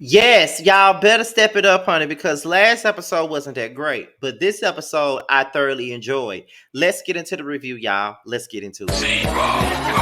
Yes, y'all better step it up, honey, because last episode wasn't that great. But this episode I thoroughly enjoyed. Let's get into the review, y'all. Let's get into it.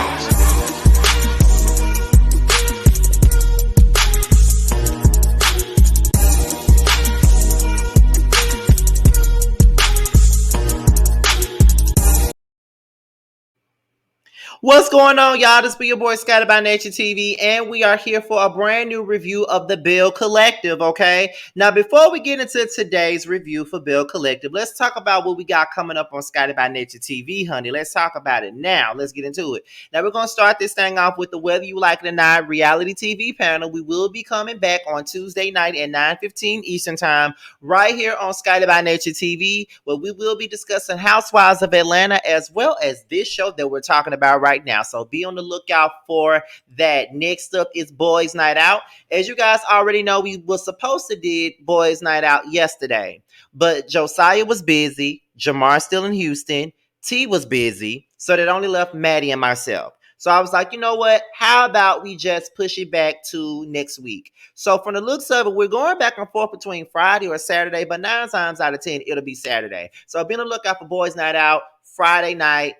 What's going on, y'all? This be your boy Scotty by Nature TV, and we are here for a brand new review of the Belle Collective, okay? Now, before we get into today's review for Belle Collective, let's talk about what we got coming up on Scotty by Nature TV, honey. Let's talk about it now. Let's get into it. Now, we're going to start this thing off with the Whether You Like It or Not reality TV panel. We will be coming back on Tuesday night at 9:15 Eastern Time, right here on Scotty by Nature TV, where we will be discussing Housewives of Atlanta as well as this show that we're talking about right now. So be on the lookout for that. Next up is Boys Night Out. As you guys already know, we were supposed to did Boys Night Out yesterday, but Josiah was busy, Jamar still in Houston, T was busy, so that only left Maddie and myself. So I was like, you know what? How about we just push it back to next week? So from the looks of it, we're going back and forth between Friday or Saturday, but 9 times out of 10, it'll be Saturday. So be on the lookout for Boys Night Out Friday night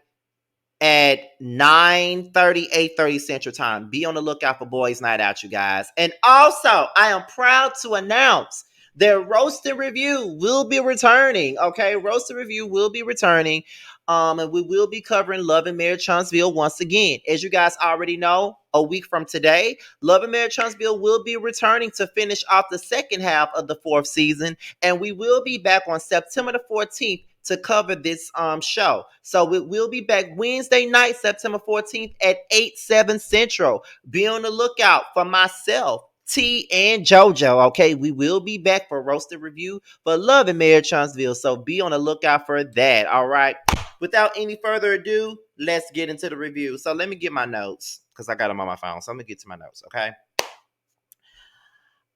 at 9:30, 8:30 Central Time. Be on the lookout for Boys Night Out, you guys. And also, I am proud to announce their Roasted Review will be returning. Okay, Roasted Review will be returning. And we will be covering Love and Marriage Huntsville once again. As you guys already know, a week from today, Love and Marriage Huntsville will be returning to finish off the second half of the fourth season. And we will be back on September the 14th to cover this show. So we will be back Wednesday night, September 14th at 8/7 Central. Be on the lookout for myself, T, and JoJo. Okay, we will be back for Roasted Review for Love and Marriage Huntsville. So be on the lookout for that. All right. Without any further ado, let's get into the review. So let me get my notes because I got them on my phone. So I'm gonna get to my notes. Okay.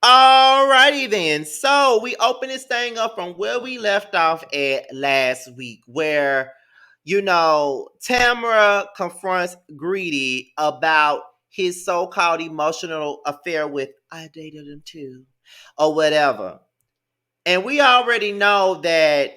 Alrighty then. So we open this thing up from where we left off at last week, where Tamara confronts Greedy about his so-called emotional affair with I dated him too, or whatever. And we already know that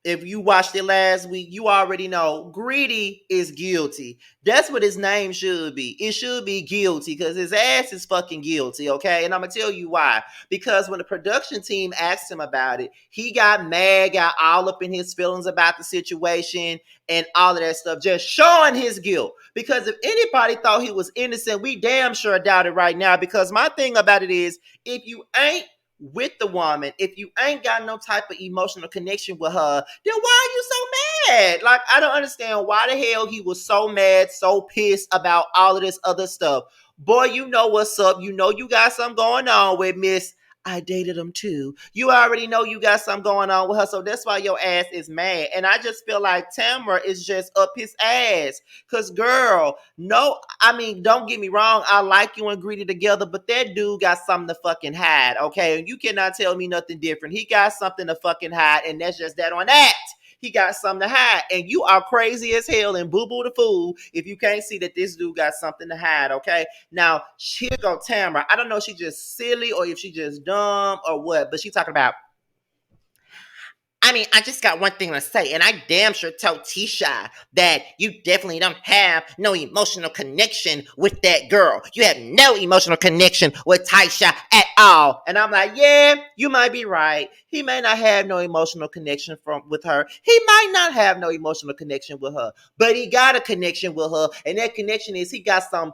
if you watched it last week, you already know Greedy is guilty. That's what his name should be. It should be guilty because his ass is fucking guilty, okay? And I'm going to tell you why. Because when the production team asked him about it, he got mad, got all up in his feelings about the situation and all of that stuff, just showing his guilt. Because if anybody thought he was innocent, we damn sure doubt it right now. Because my thing about it is, if you ain't with the woman, if you ain't got no type of emotional connection with her, then why are you so mad? Like, I don't understand why the hell he was so mad, so pissed about all of this other stuff. Boy, you know what's up. You know you got something going on with Miss I dated him too. You already know you got something going on with her, so that's why your ass is mad. And I just feel like Tamara is just up his ass. Cause girl, no, I mean, don't get me wrong, I like you and Greedy together, but that dude got something to fucking hide, okay? And you cannot tell me nothing different. He got something to fucking hide, and that's just that on that. He got something to hide. And you are crazy as hell and boo-boo the fool if you can't see that this dude got something to hide, okay? Now, here go Tamara. I don't know if she just silly or if she just dumb or what, but she talking about, I mean, I just got one thing to say, and I damn sure told Tisha that you definitely don't have no emotional connection with that girl. You have no emotional connection with Tisha at all. And I'm like, yeah, you might be right. He may not have no emotional connection with her. He might not have no emotional connection with her, but he got a connection with her, and that connection is he got some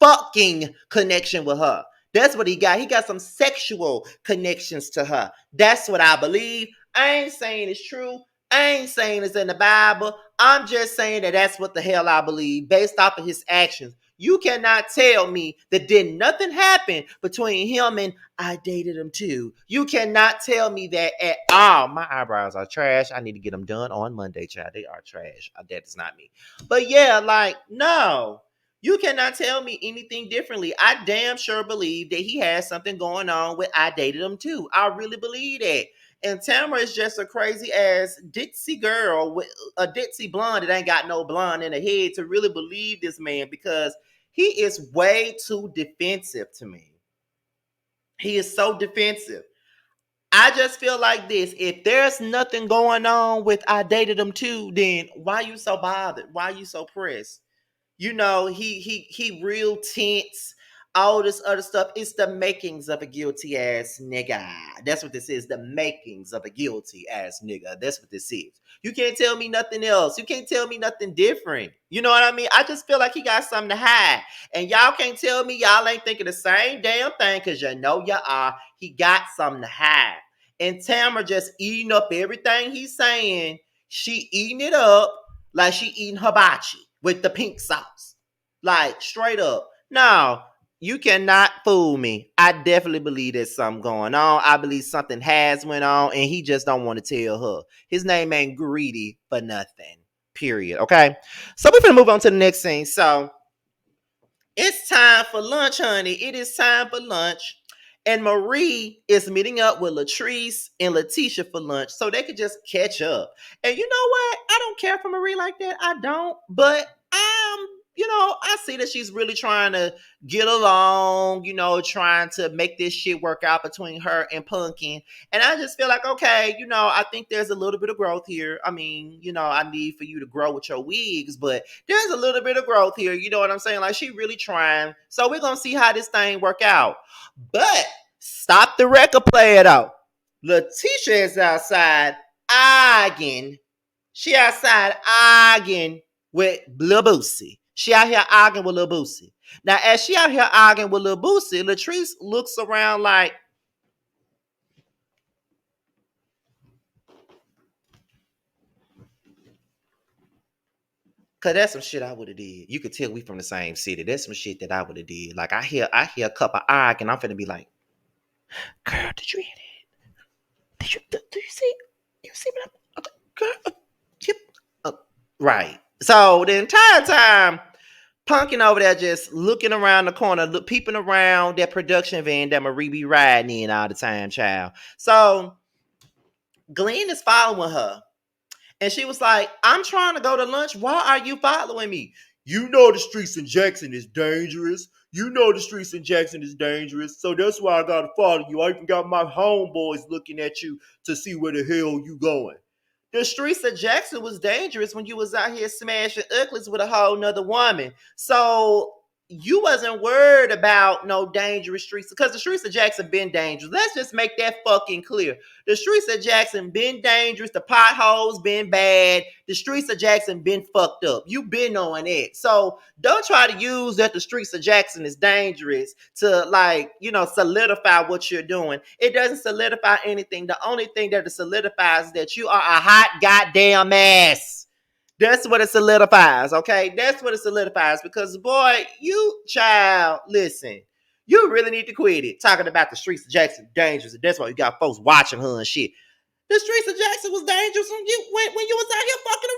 fucking connection with her. That's what he got. He got some sexual connections to her. That's what I believe. I ain't saying it's true. I ain't saying it's in the Bible. I'm just saying that that's what the hell I believe based off of his actions. You cannot tell me that did nothing happen between him and I dated him too. You cannot tell me that at all. My eyebrows are trash. I need to get them done on Monday, child. They are trash. That is not me. But yeah, like, no. You cannot tell me anything differently. I damn sure believe that he has something going on with I dated him too. I really believe that. And Tamara is just a crazy ass ditzy girl, with a ditzy blonde that ain't got no blonde in her head to really believe this man because he is way too defensive to me. He is so defensive. I just feel like this. If there's nothing going on with I dated him too, then why you so bothered? Why you so pressed? You know, he real tense, all this other stuff. It's the makings of a guilty ass nigga. That's what this is. The makings of a guilty ass nigga. That's what this is. You can't tell me nothing else. You can't tell me nothing different. You know what I mean? I just feel like he got something to hide. And y'all can't tell me y'all ain't thinking the same damn thing, because you know you are. He got something to hide. And Tamara just eating up everything he's saying. She eating it up like she eating hibachi with the pink sauce. Like, straight up. No, you cannot fool me. I definitely believe there's something going on. I believe something has went on, and he just don't want to tell her. His name ain't Greedy for nothing. Period. Okay? So we're going to move on to the next scene. So it's time for lunch, honey. It is time for lunch. And Marie is meeting up with Latrice and Letitia for lunch so they could just catch up. And you know what? I don't care for Marie like that. I don't. But I see that she's really trying to get along, trying to make this shit work out between her and Pumpkin. And I just feel like, okay, I think there's a little bit of growth here. I mean, I need for you to grow with your wigs, but there's a little bit of growth here. You know what I'm saying? Like, she really trying. So we're going to see how this thing work out. But stop the record player, though. Letitia is outside arguing. She outside arguing with Lil Boosie. She out here arguing with Lil Boosie. Now, as she out here arguing with Lil Boosie, Latrice looks around like, cause that's some shit I would have did. You could tell we from the same city. That's some shit that I would have did. Like, I hear a couple arguing, I'm finna be like, girl, did you hear that? Do you see? You see what I'm, girl? Yep. Right. So the entire time, Punkin over there just looking around the corner, peeping around that production van that Marie be riding in all the time, child. So Glenn is following her. And she was like, I'm trying to go to lunch. Why are you following me? You know the streets in Jackson is dangerous. You know the streets in Jackson is dangerous. So that's why I gotta follow you. I even got my homeboys looking at you to see where the hell you going. The streets of Jackson was dangerous when you was out here smashing uglies with a whole nother woman. So you wasn't worried about no dangerous streets, because the streets of Jackson been dangerous. Let's just make that fucking clear. The streets of Jackson been dangerous. The potholes been bad. The streets of Jackson been fucked up. You been on it. So don't try to use that the streets of Jackson is dangerous to, like, solidify what you're doing. It doesn't solidify anything. The only thing that it solidifies is that you are a hot goddamn ass. That's what it solidifies, okay? That's what it solidifies, because, boy, you, child, listen, you really need to quit it. Talking about the streets of Jackson dangerous, and that's why you got folks watching her and shit. The streets of Jackson was dangerous when you was out here fucking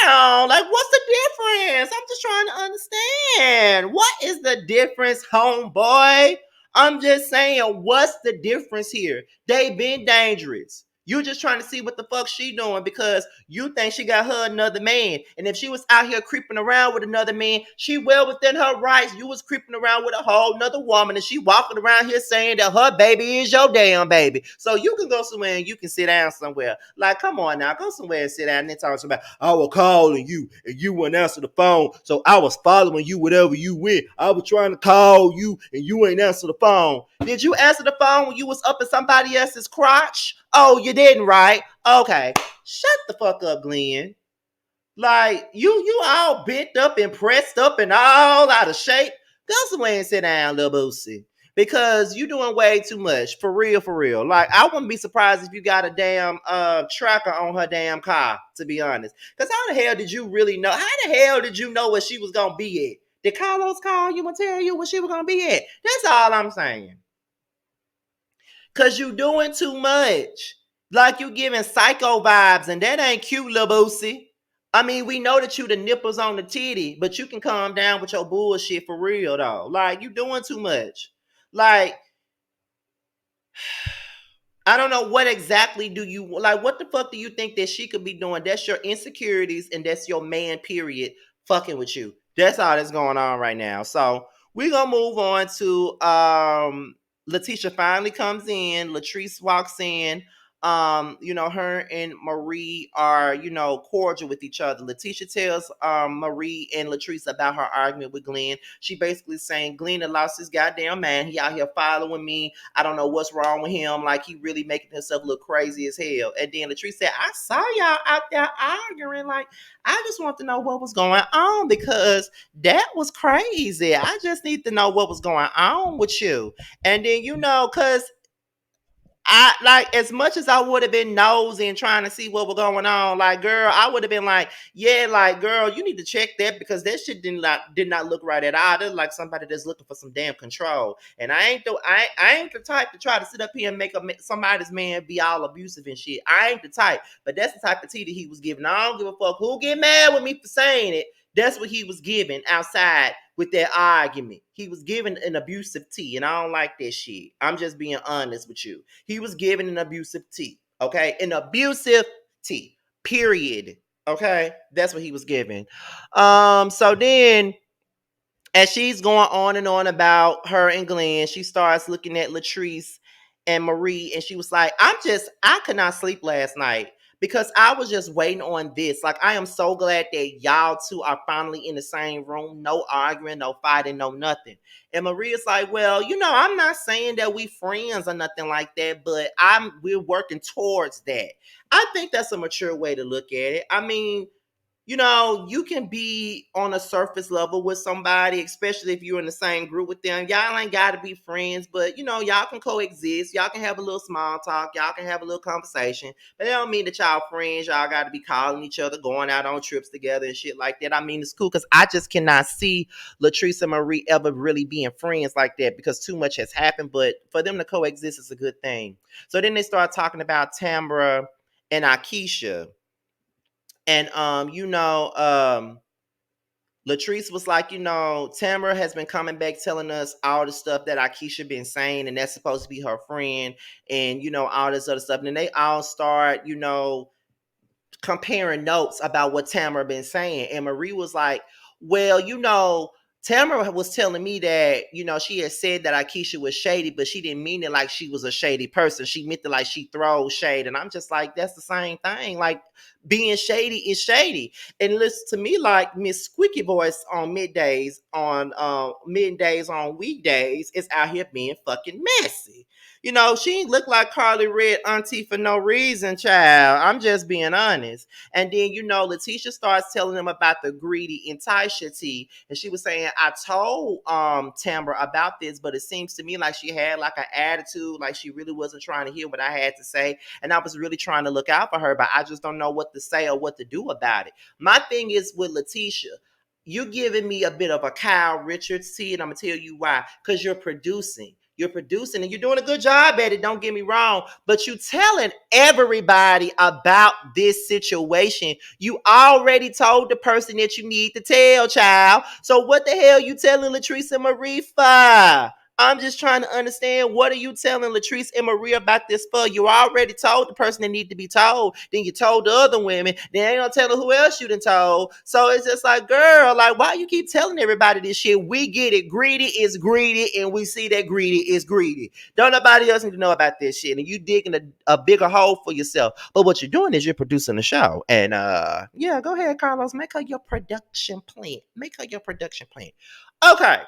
around. Like, what's the difference? I'm just trying to understand. What is the difference, homeboy? I'm just saying, what's the difference here? They been dangerous. You just trying to see what the fuck she doing because you think she got her another man. And if she was out here creeping around with another man, she well within her rights. You was creeping around with a whole nother woman, and she walking around here saying that her baby is your damn baby. So you can go somewhere and you can sit down somewhere. Like, come on now, go somewhere and sit down and then talk about, I was calling you and you wouldn't answer the phone. So I was following you wherever you went. I was trying to call you and you ain't answer the phone. Did you answer the phone when you was up in somebody else's crotch? Oh, you didn't, right? Okay. Shut the fuck up, Glenn. Like, you all bent up and pressed up and all out of shape. Go somewhere and sit down, little Boosie. Because you doing way too much. For real, for real. Like, I wouldn't be surprised if you got a damn tracker on her damn car, to be honest. Because how the hell did you really know? How the hell did you know where she was going to be at? Did Carlos call you and tell you where she was going to be at? That's all I'm saying. Cause you doing too much. Like, you giving psycho vibes, and that ain't cute, Lil Boosie. I mean, we know that you the nipples on the titty, but you can calm down with your bullshit for real, though. Like, you doing too much. Like, I don't know what exactly do you, like, what the fuck do you think that she could be doing? That's your insecurities, and that's your man, period, fucking with you. That's all that's going on right now. So we're gonna move on to Letitia finally comes in. Latrice walks in. Her and Marie are, cordial with each other. Letitia tells Marie and Latrice about her argument with Glenn. She basically saying Glenn had lost his goddamn man. He out here following me. I don't know what's wrong with him. Like, he really making himself look crazy as hell. And then Latrice said, I saw y'all out there arguing. Like, I just want to know what was going on because that was crazy. I just need to know what was going on with you. And then, because I like, as much as I would have been nosy and trying to see what was going on, like, girl, I would have been like, yeah, like, girl, you need to check that because that shit did not look right at all. They're like somebody that's looking for some damn control. And I ain't the type to try to sit up here and make somebody's man be all abusive and shit. I ain't the type, but that's the type of tea that he was giving. I don't give a fuck who get mad with me for saying it. That's what he was giving outside with that argument. He was giving an abusive tea, and I don't like that shit. I'm just being honest with you. He was giving an abusive tea, okay? An abusive tea, period, okay? That's what he was giving. So then as she's going on and on about her and Glenn, she starts looking at Latrice and Marie, and she was like, I could not sleep last night because I was just waiting on this. Like, I am so glad that y'all two are finally in the same room. No arguing, no fighting, no nothing. And Marie is like, well, I'm not saying that we friends or nothing like that, but we're working towards that. I think that's a mature way to look at it. I mean, you can be on a surface level with somebody, especially if you're in the same group with them. Y'all ain't got to be friends, but y'all can coexist. Y'all can have a little small talk. Y'all can have a little conversation. But that don't mean that y'all friends. Y'all got to be calling each other, going out on trips together and shit like that. I mean, it's cool because I just cannot see Latrice and Marie ever really being friends like that because too much has happened. But for them to coexist is a good thing. So then they start talking about Tamara and Akeisha. And Latrice was like, Tamara has been coming back telling us all the stuff that Akeisha been saying, and that's supposed to be her friend, and all this other stuff. And then they all start, comparing notes about what Tamara been saying. And Marie was like, well, Tamara was telling me that, she had said that Akeisha was shady, but she didn't mean it like she was a shady person. She meant it like she throws shade. And I'm just like, that's the same thing. Like, being shady is shady. And listen to me like Miss Squeaky Voice on middays on weekdays is out here being fucking messy. She ain't look like Carly Red auntie for no reason, child. I'm just being honest. And then, Letitia starts telling them about the greedy and Tisha tea. And she was saying, I told Tamara about this, but it seems to me like she had like an attitude, like she really wasn't trying to hear what I had to say. And I was really trying to look out for her, but I just don't know what to say or what to do about it. My thing is with Letitia, you're giving me a bit of a Kyle Richards tea, and I'm going to tell you why. Because you're producing. You're producing and you're doing a good job at it. Don't get me wrong, but you telling everybody about this situation. You already told the person that you need to tell, child. So what the hell you telling Latrice and Marie for? I'm just trying to understand, what are you telling Latrice and Marie about this for? You already told the person that need to be told. Then you told the other women. Then ain't gonna tell her who else you done told. So it's just like, girl, like, why you keep telling everybody this shit? We get it. Greedy is greedy, and we see that greedy is greedy. Don't nobody else need to know about this shit. And you digging a bigger hole for yourself. But what you're doing is you're producing a show. And yeah, go ahead, Carlos. Make her your production plan. Make her your production plan. Okay.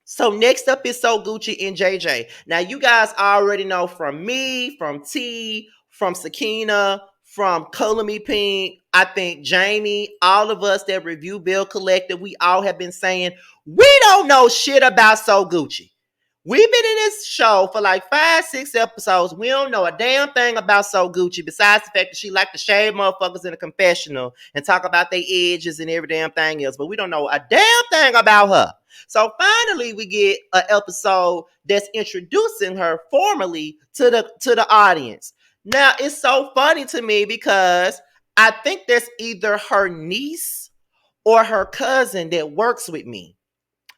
So next up is So Gucci and JJ. Now you guys already know from me, from T, from Sakina, from Color Me Pink, I think Jamie, all of us that review Belle Collective, we all have been saying, we don't know shit about So Gucci. We've been in this show for like 5-6 episodes. We don't know a damn thing about So Gucci besides the fact that she like to shave motherfuckers in a confessional and talk about their edges and every damn thing else. But we don't know a damn thing about her. So finally, we get an episode that's introducing her formally to the audience. Now, it's so funny to me because I think that's either her niece or her cousin that works with me.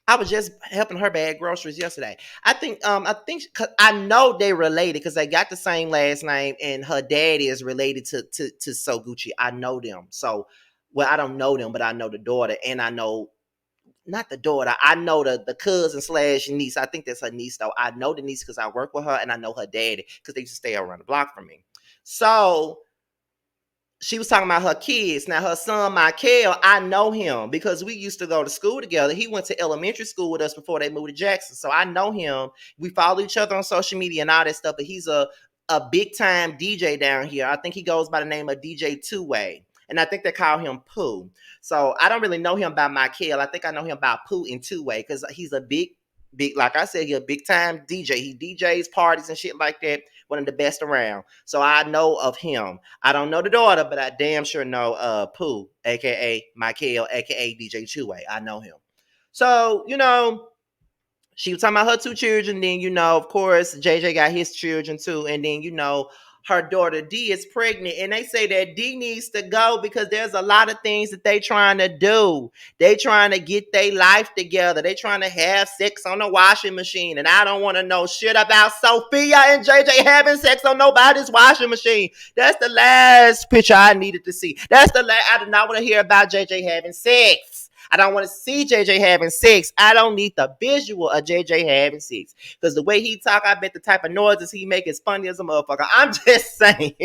I was just helping her bag groceries yesterday. Cause I know they related because they got the same last name, and her dad is related to So Gucci. I know them. So, well, I don't know them, but I know the daughter, and I know not the daughter. I know the cousin slash niece. I think that's her niece though. I know the niece because I work with her and I know her daddy because they used to stay around the block from me. So she was talking about her kids. Now, her son, Michael, I know him because we used to go to school together. He went to elementary school with us before they moved to Jackson. So I know him. We follow each other on social media and all that stuff, but he's a big time DJ down here. I think he goes by the name of DJ Two Way. And I think they call him Pooh. So I don't really know him by Michael. I think I know him by Pooh and Two Way because he's a big, like I said, he's a big time DJ. He DJs parties and shit like that. One of the best around. So I know of him. I don't know the daughter, but I damn sure know Pooh, aka Michael, aka DJ Two-Way. I know him. So, she was talking about her two children. Then, of course, JJ got his children too. And then, her daughter D is pregnant. And they say that D needs to go because there's a lot of things that they trying to do. They trying to get their life together. They trying to have sex on the washing machine. And I don't want to know shit about Sophia and JJ having sex on nobody's washing machine. That's the last picture I needed to see. That's the last. I do not want to hear about JJ having sex. I don't want to see JJ having sex. I don't need the visual of JJ having sex. Because the way he talk, I bet the type of noises he make is funny as a motherfucker. I'm just saying.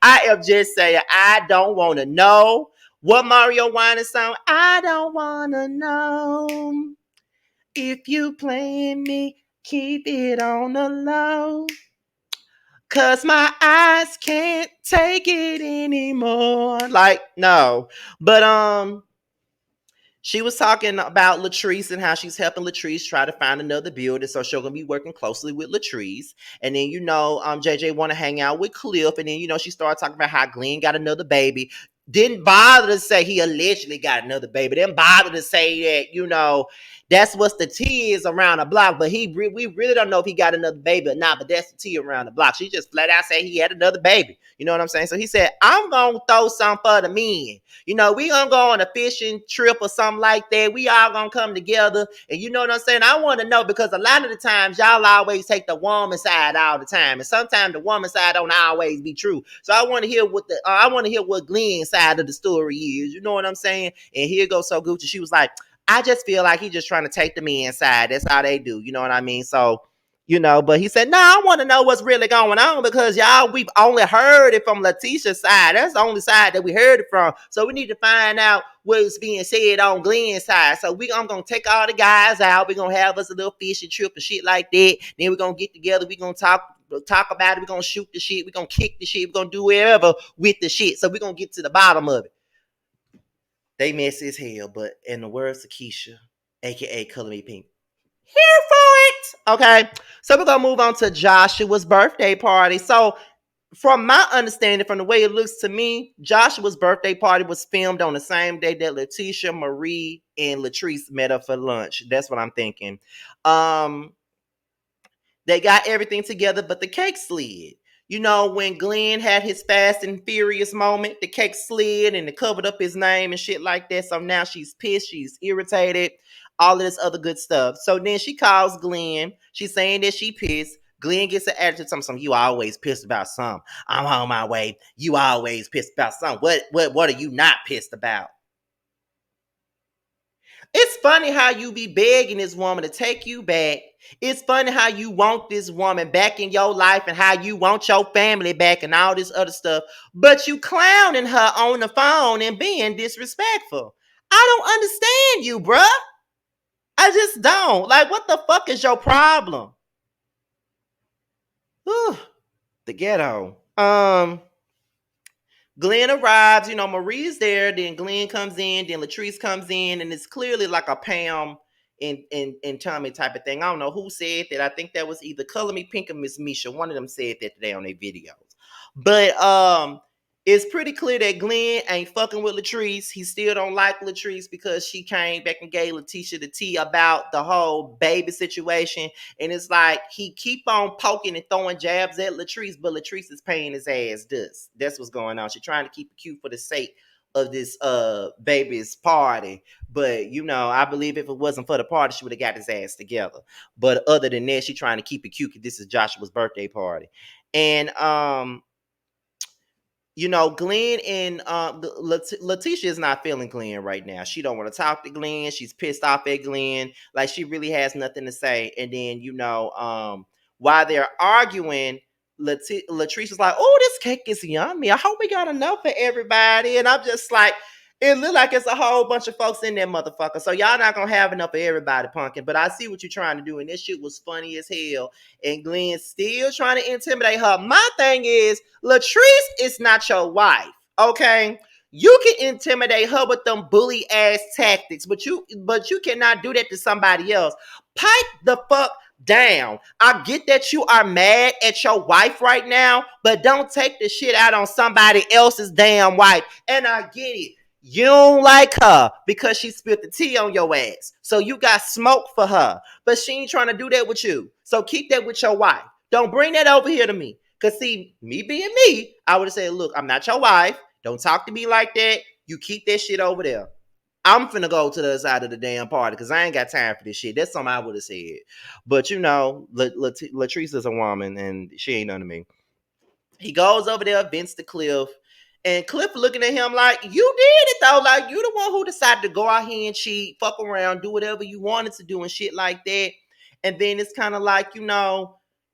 I am just saying. I don't want to know what Mario Winans song. I don't want to know if you playing me. Keep it on the low. Cause my eyes can't take it anymore. Like, no. But she was talking about Latrice and how she's helping Latrice try to find another builder. So she's gonna be working closely with Latrice. And then JJ want to hang out with Cliff. And then she started talking about how Glenn got another baby. Didn't bother to say he allegedly got another baby. Didn't bother to say that that's what the tea is around the block. But we really don't know if he got another baby or not. But that's the tea around the block. She just flat out said he had another baby. You know what I'm saying? So he said, I'm gonna throw some for the men. We gonna go on a fishing trip or something like that. We all gonna come together. And you know what I'm saying? I want to know because a lot of the times y'all always take the woman side all the time. And sometimes the woman side don't always be true. So I want to hear what Glenn's side of the story is. You know what I'm saying? And here goes So Gucci. She was like, I just feel like he's just trying to take the men's side. That's how they do. You know what I mean? So but he said, no, I want to know what's really going on because y'all, we've only heard it from Letitia's side. That's the only side that we heard it from. So we need to find out what's being said on Glenn's side. So I'm going to take all the guys out. We're going to have us a little fishing trip and shit like that. Then we're going to get together. We're going to talk about it. We're going to shoot the shit. We're going to kick the shit. We're going to do whatever with the shit. So we're going to get to the bottom of it. They messy as hell, but in the words of Keisha, a.k.a. Color Me Pink, here for it. Okay, so we're gonna move on to Joshua's birthday party. So from my understanding, from the way it looks to me, Joshua's birthday party was filmed on the same day that Letitia, Marie, and Latrice met up for lunch. That's what I'm thinking. They got everything together, but the cake slid. When Glenn had his fast and furious moment, the cake slid and it covered up his name and shit like that. So now she's pissed, she's irritated, all of this other good stuff. So then she calls Glenn. She's saying that she pissed. Glenn gets an attitude, something, you always pissed about something. I'm on my way. You always pissed about something. What are you not pissed about? It's funny how you be begging this woman to take you back. It's funny how you want this woman back in your life and how you want your family back and all this other stuff. But you clowning her on the phone and being disrespectful. I don't understand you, bruh. I just don't. Like, what the fuck is your problem? Whew, the ghetto. Glenn arrives, Marie's there, then Glenn comes in, then Latrice comes in, and it's clearly like a Pam and Tommy type of thing. I don't know who said that. I think that was either Color Me Pink or Miss Misha. One of them said that today on their videos. But it's pretty clear that Glenn ain't fucking with Latrice. He still don't like Latrice because she came back and gave Letitia the tea about the whole baby situation. And it's like he keep on poking and throwing jabs at Latrice, but Latrice is paying his ass dust. That's what's going on. She's trying to keep it cute for the sake of this baby's party. But I believe if it wasn't for the party, she would have got his ass together. But other than that, she's trying to keep it cute because this is Joshua's birthday party. And Glenn and Letitia is not feeling Glenn right now. She don't want to talk to Glenn. She's pissed off at Glenn. Like she really has nothing to say. And then while they're arguing, Latricia's like, "Oh, this cake is yummy. I hope we got enough for everybody." And I'm just like, it look like it's a whole bunch of folks in there, motherfucker. So y'all not gonna have enough for everybody, pumpkin. But I see what you're trying to do, and this shit was funny as hell. And Glenn's still trying to intimidate her. My thing is, Latrice is not your wife, okay? You can intimidate her with them bully ass tactics, but you cannot do that to somebody else. Pipe the fuck down. I get that you are mad at your wife right now, but don't take the shit out on somebody else's damn wife. And I get it. You don't like her because she spilled the tea on your ass. So you got smoke for her. But she ain't trying to do that with you. So keep that with your wife. Don't bring that over here to me. Because see, me being me, I would have said, look, I'm not your wife. Don't talk to me like that. You keep that shit over there. I'm finna go to the other side of the damn party because I ain't got time for this shit. That's something I would have said. But Latrice is a woman and she ain't under me. He goes over there, vents to Cliff, and Cliff looking at him like, you did it though. Like, you the one who decided to go out here and cheat, fuck around, do whatever you wanted to do and shit like that. And then it's kind of like,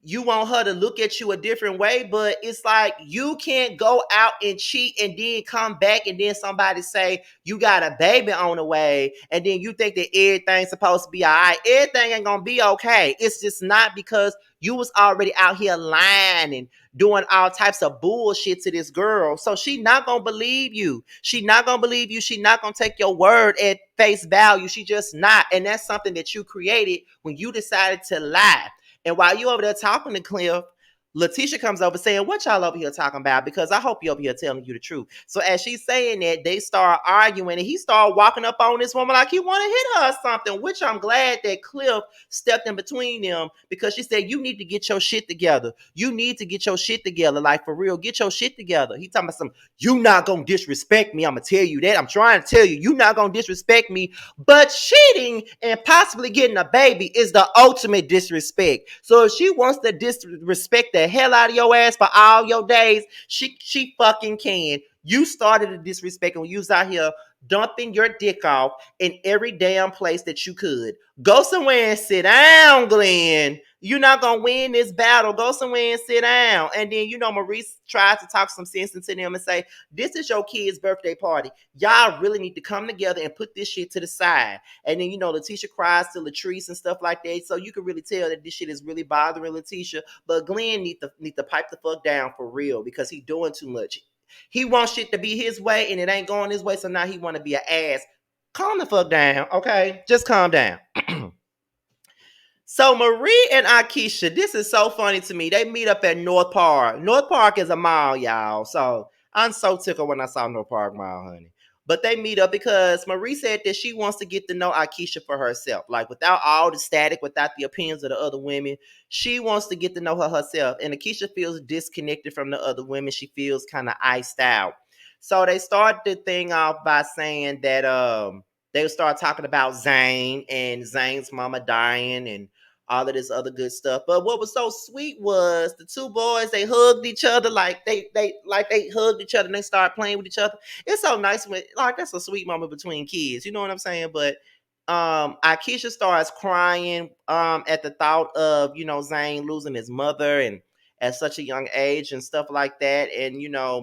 you want her to look at you a different way, but it's like you can't go out and cheat and then come back and then somebody say you got a baby on the way and then you think that everything's supposed to be all right. Everything ain't gonna be okay. It's just not, because you was already out here lying and doing all types of bullshit to this girl. So she not gonna believe you. She not gonna believe you. She not gonna take your word at face value. She just not. And that's something that you created when you decided to lie. And while you over there talking to Cliff, Letitia comes over saying, what y'all over here talking about? Because I hope you over here telling you the truth. So as she's saying that, they start arguing and he started walking up on this woman like he want to hit her or something, which I'm glad that Cliff stepped in between them, because she said, you need to get your shit together. You need to get your shit together. Like, for real, get your shit together. He talking about some, you not going to disrespect me. I'm going to tell you that. I'm trying to tell you, you not going to disrespect me. But cheating and possibly getting a baby is the ultimate disrespect. So if she wants to disrespect the hell out of your ass for all your days, she fucking can. You started to disrespect when you was out here dumping your dick off in every damn place that you could. Go somewhere and sit down, Glenn. You're not gonna win this battle. Go somewhere and sit down. And then Maurice tried to talk some sense into them and say, this is your kid's birthday party. Y'all really need to come together and put this shit to the side. And then Letitia cries to Latrice and stuff like that. So you can really tell that this shit is really bothering Letitia. But Glenn need to pipe the fuck down for real, because he doing too much. He wants shit to be his way and it ain't going his way. So now he want to be an ass. Calm the fuck down, okay? Just calm down. So Marie and Akeisha, this is so funny to me. They meet up at North Park. North Park is a mall, y'all. So I'm so tickled when I saw North Park Mall, honey. But they meet up because Marie said that she wants to get to know Akeisha for herself. Like, without all the static, without the opinions of the other women, she wants to get to know her herself. And Akeisha feels disconnected from the other women. She feels kind of iced out. So they start the thing off by saying that they would start talking about Zane and Zane's mama dying and all of this other good stuff. But what was so sweet was the two boys, they hugged each other like they hugged each other and they started playing with each other. It's so nice when, like, that's a sweet moment between kids. You know what I'm saying? But Akeisha starts crying at the thought of, Zane losing his mother and at such a young age and stuff like that. And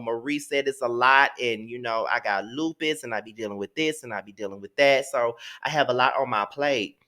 Marie said it's a lot, and I got lupus and I be dealing with this and I be dealing with that. So I have a lot on my plate.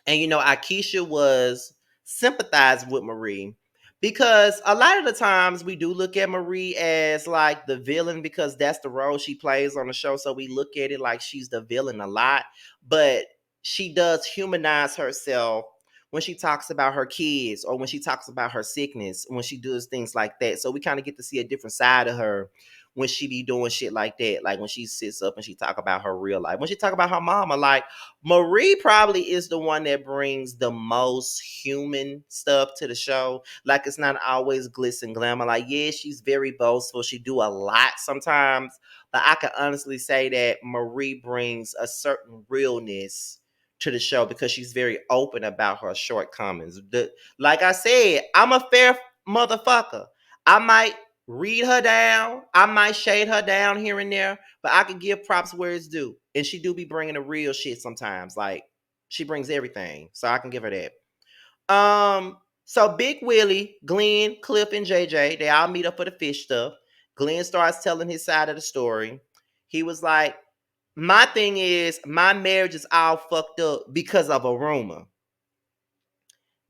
And Akeisha was sympathizing with Marie, because a lot of the times we do look at Marie as like the villain, because that's the role she plays on the show. So we look at it like she's the villain a lot, but she does humanize herself when she talks about her kids or when she talks about her sickness, when she does things like that. So we kind of get to see a different side of her when she be doing shit like that. Like when she sits up and she talk about her real life, when she talk about her mama. Like, Marie probably is the one that brings the most human stuff to the show. Like, it's not always glitz and glamour. Like, yeah, she's very boastful. She do a lot sometimes. But I can honestly say that Marie brings a certain realness to the show because she's very open about her shortcomings. Like I said, I'm a fair motherfucker. I might read her down. I might shade her down here and there, but I can give props where it's due. And she do be bringing the real shit sometimes. Like she brings everything, so I can give her that. So Big Willie, Glenn, Cliff, and JJ, they all meet up for the fish stuff. Glenn starts telling his side of the story. He was like, my thing is, my marriage is all fucked up because of a rumor.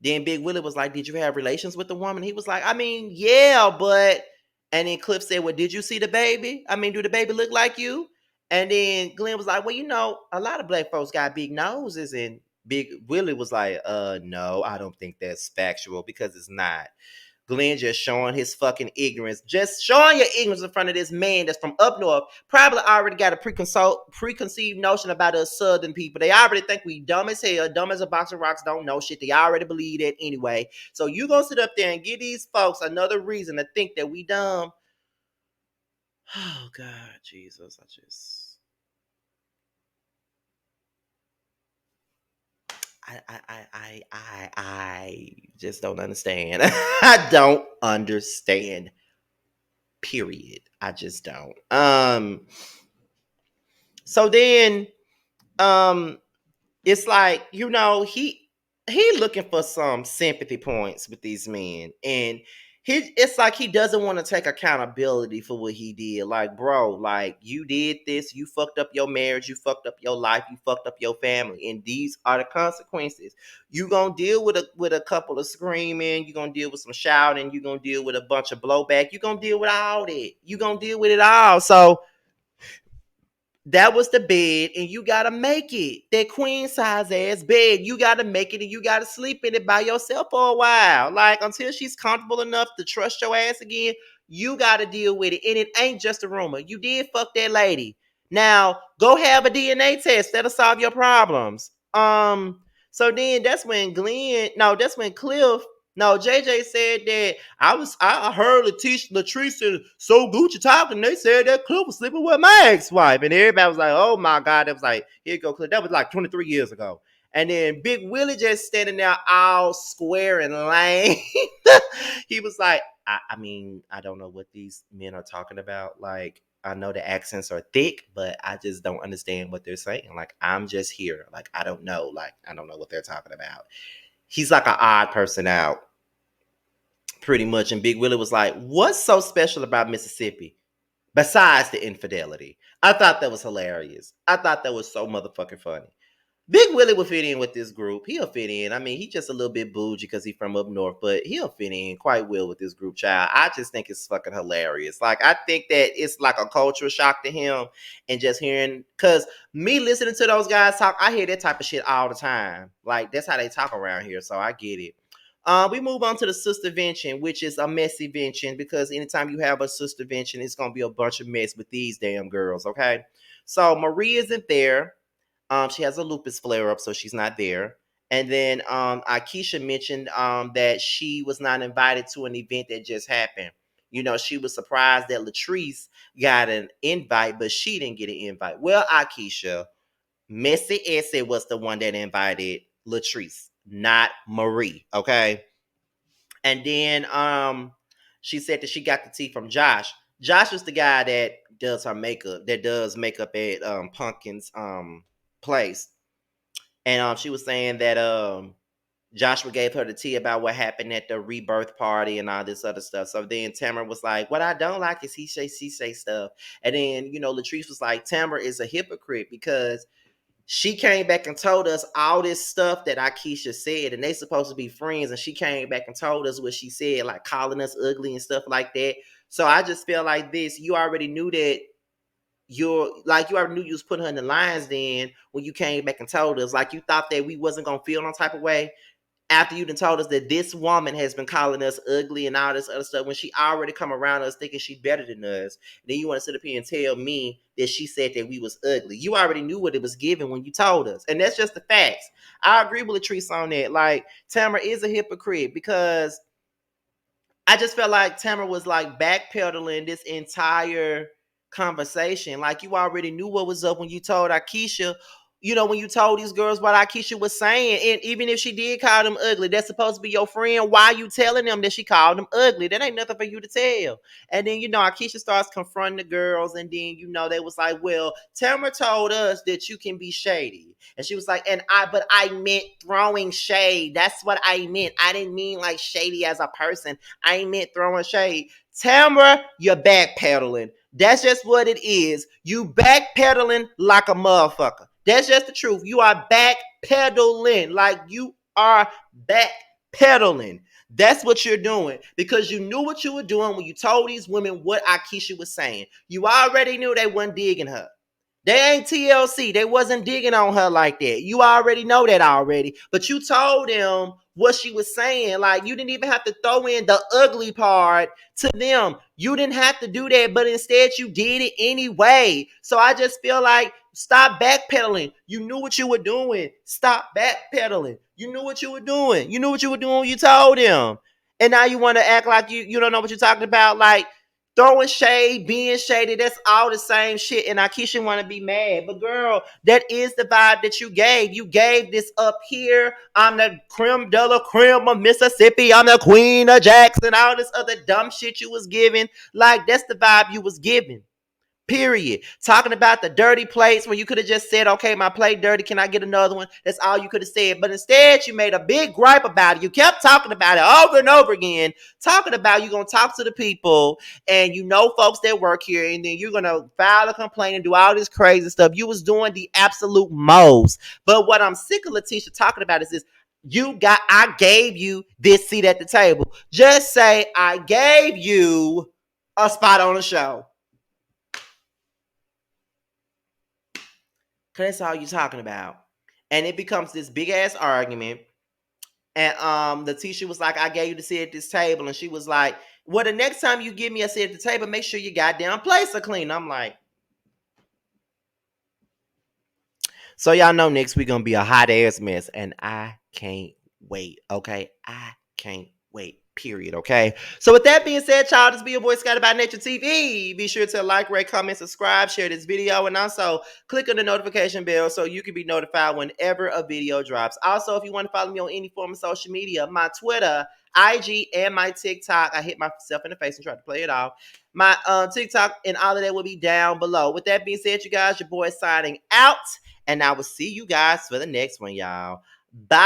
Then Big Willie was like, did you have relations with the woman? He was like, I mean, yeah, but. And then Cliff said, well, did you see the baby? I mean, do the baby look like you? And then Glenn was like, well, a lot of black folks got big noses. And Big Willie was like, no, I don't think that's factual because it's not. Glenn just showing his fucking ignorance, just showing your ignorance in front of this man that's from up north. Probably already got a preconceived notion about us southern people. They already think we dumb as hell, dumb as a box of rocks, don't know shit. They already believe that anyway. So you gonna sit up there and give these folks another reason to think that we dumb? Oh God, Jesus, I just don't understand. I don't understand. Period. I just don't. So then um it's like, he looking for some sympathy points with these men. And it's like he doesn't want to take accountability for what he did. Like, bro, like you did this, you fucked up your marriage, you fucked up your life, you fucked up your family, and these are the consequences. You gonna deal with a couple of screaming, you gonna deal with some shouting, you gonna deal with a bunch of blowback, you gonna deal with all that, you gonna deal with it all. So that was the bed, and you gotta make it. That queen size ass bed, you gotta make it, and you gotta sleep in it by yourself for a while. Like until she's comfortable enough to trust your ass again, you gotta deal with it. And it ain't just a rumor. You did fuck that lady. Now go have a DNA test. That'll solve your problems. So then that's when Cliff, no, JJ said that I heard Latrice and So Gucci talking. They said that Cliff was sleeping with my ex-wife. And everybody was like, oh my God. That was like, here you go, Cliff. That was like 23 years ago. And then Big Willie just standing there all square and lame. He was like, I mean, I don't know what these men are talking about. Like, I know the accents are thick, but I just don't understand what they're saying. Like, I'm just here. Like, I don't know. Like, I don't know what they're talking about. He's like an odd person out, pretty much. And Big Willie was like, what's so special about Mississippi besides the infidelity? I thought that was hilarious. I thought that was so motherfucking funny. Big Willie will fit in with this group. He'll fit in. I mean, he's just a little bit bougie because he's from up north, but he'll fit in quite well with this group, child. I just think it's fucking hilarious. Like, I think that it's like a cultural shock to him, and just hearing, because me listening to those guys talk, I hear that type of shit all the time. Like, that's how they talk around here, so I get it. We move on to the sister vention, which is a messy vention, because anytime you have a sister vention, it's gonna be a bunch of mess with these damn girls, okay? So Marie isn't there. She has a lupus flare up, so she's not there. And then Akeisha mentioned that she was not invited to an event that just happened. She was surprised that Latrice got an invite, but she didn't get an invite. Well, Akeisha, Messy Essie was the one that invited Latrice, not Marie. Okay. And then she said that she got the tea from Josh. Josh was the guy that does makeup at Pumpkin's place. And she was saying that Joshua gave her the tea about what happened at the rebirth party and all this other stuff. So then Tamara was like, what I don't like is he say, she say stuff. And then, Latrice was like, Tamara is a hypocrite because she came back and told us all this stuff that Akeisha said, and they supposed to be friends, and she came back and told us what she said, like calling us ugly and stuff like that. So I just feel like this, you already knew that you already knew you was putting her in the lines then when you came back and told us. Like, you thought that we wasn't gonna feel no type of way after you done told us that this woman has been calling us ugly and all this other stuff, when she already come around us thinking she's better than us. Then you want to sit up here and tell me that she said that we was ugly. You already knew what it was given when you told us. And that's just the facts. I agree with Latrice on that. Like, Tamara is a hypocrite because I just felt like Tamara was like backpedaling this entire conversation. Like, you already knew what was up when you told Akeisha when you told these girls what Akeisha was saying, and even if she did call them ugly, that's supposed to be your friend. Why you telling them that she called them ugly? That ain't nothing for you to tell. And then, Akeisha starts confronting the girls, and then, they was like, well, Tamara told us that you can be shady. And she was like, but I meant throwing shade. That's what I meant. I didn't mean like shady as a person. I meant throwing shade. Tamara, you're backpedaling. That's just what it is. You backpedaling like a motherfucker. That's just the truth. You are backpedaling. Like you are backpedaling. That's what you're doing because you knew what you were doing when you told these women what Akeisha was saying. You already knew they wasn't digging her. They ain't TLC. They wasn't digging on her like that. You already know that already. But you told them what she was saying. Like, you didn't even have to throw in the ugly part to them. You didn't have to do that, but instead you did it anyway. So I just feel like stop backpedaling. You knew what you were doing. Stop backpedaling. You knew what you were doing. You knew what you were doing when you told them. And now you want to act like you don't know what you're talking about. Like, throwing shade, being shady, that's all the same shit. And Akeisha want to be mad. But girl, that is the vibe that you gave. You gave this up here. I'm the creme de la creme of Mississippi. I'm the queen of Jackson. All this other dumb shit you was giving. Like, that's the vibe you was giving. Period. Talking about the dirty plates when you could have just said, okay, my plate dirty. Can I get another one? That's all you could have said. But instead, you made a big gripe about it. You kept talking about it over and over again. Talking about you going to talk to the people and folks that work here. And then you're going to file a complaint and do all this crazy stuff. You was doing the absolute most. But what I'm sick of Letitia talking about is this. I gave you this seat at the table. Just say, I gave you a spot on the show. Because that's all you're talking about. And it becomes this big ass argument. And Letitia was like, I gave you the seat at this table. And she was like, well, the next time you give me a seat at the table, make sure your goddamn place are clean. I'm like, so y'all know next week gonna be a hot ass mess. And I can't wait. Okay. I can't wait. Period. Okay. So with that being said, y'all, this be your boy Scott About Nature TV. Be sure to like, rate, comment, subscribe, share this video, and also click on the notification bell so you can be notified whenever a video drops. Also, if you want to follow me on any form of social media, my Twitter, IG, and my TikTok. I hit myself in the face and tried to play it off. My TikTok and all of that will be down below. With that being said, you guys, your boy signing out, and I will see you guys for the next one, y'all. Bye.